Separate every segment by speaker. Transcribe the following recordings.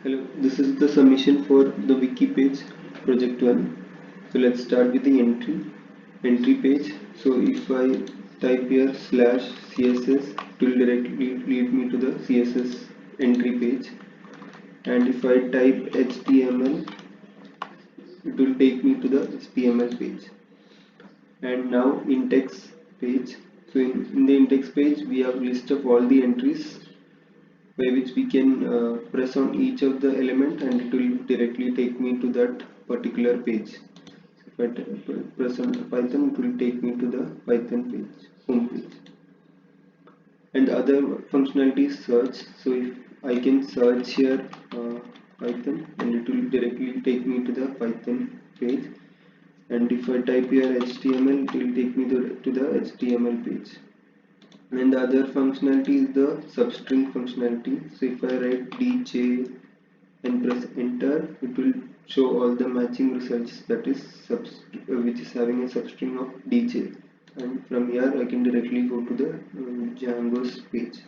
Speaker 1: Hello, this is the submission for the Wiki page, project 1. So let's start with the entry page. So if I type here /CSS, it will directly lead me to the CSS entry page. And if I type HTML, it will take me to the HTML page. And now index page. So in the index page, we have list of all the entries by which we can press on each of the element and it will directly take me to that particular page. So if I press on Python, it will take me to the Python page, home page. And other functionality is search. So if I can search here Python and it will directly take me to the Python page. And if I type here HTML, it will take me to the HTML page. And the other functionality is the substring functionality. So if I write DJ and press enter, it will show all the matching results, that is which is having a substring of DJ. And from here I can directly go to the Django's page.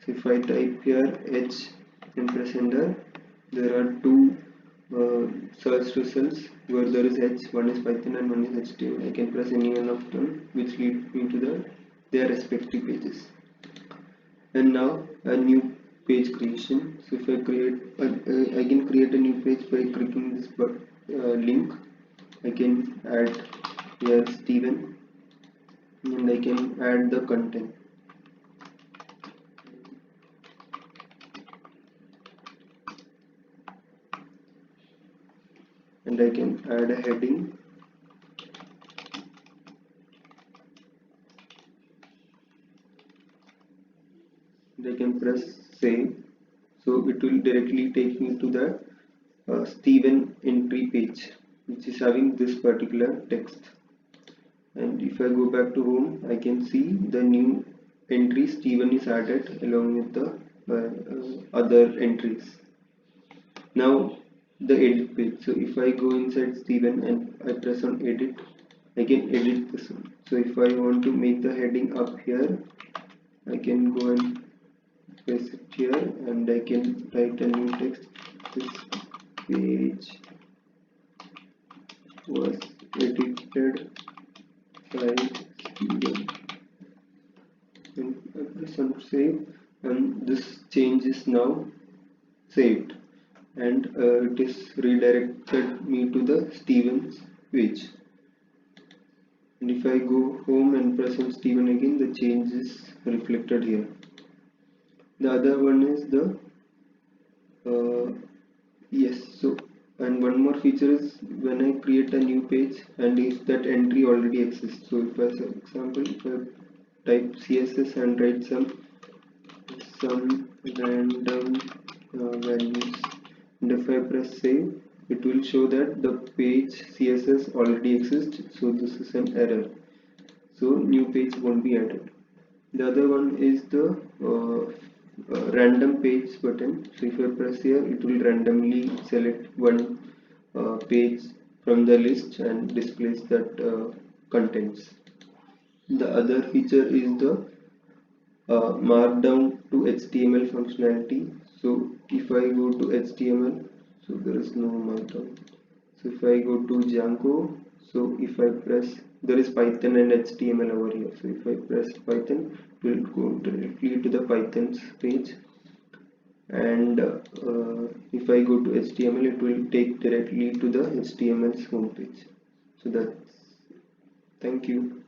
Speaker 1: So if I type here H and press enter, there are two search results where there is H, one is Python and one is HTML. I can press any one of them which lead me to their respective pages. And now a new page creation. So if I I can create a new page by clicking this link. I can add here Steven and I can add the content. And I can add a heading. And I can press save. So it will directly take me to the Steven entry page, which is having this particular text. And if I go back to home, I can see the new entry Steven is added along with the other entries. Now the edit page. So if I go inside Steven and I press on edit, I can edit this one. So if I want to make the heading up here, I can go and paste it here and I can write a new text. This page was edited by Steven. And I press on save and this change is now saved and it is redirected me to the Steven's page. And if I go home and press on Steven again, the change is reflected here. The other one is the yes. So and one more feature is when I create a new page and if that entry already exists. So if I, for example, if I type CSS and write some random values, and if I press save, it will show that the page CSS already exists. So this is an error. So new page won't be added. The other one is the random page button. So if I press here, it will randomly select one page from the list and displays that contents. The other feature is the Markdown to HTML functionality. So if I go to HTML, so there is no Markdown. So if I go to Django, so if I press, there is Python and HTML over here. So if I press Python, it will go directly to the Python's page. And if I go to HTML, it will take directly to the HTML's home page. So that's, thank you.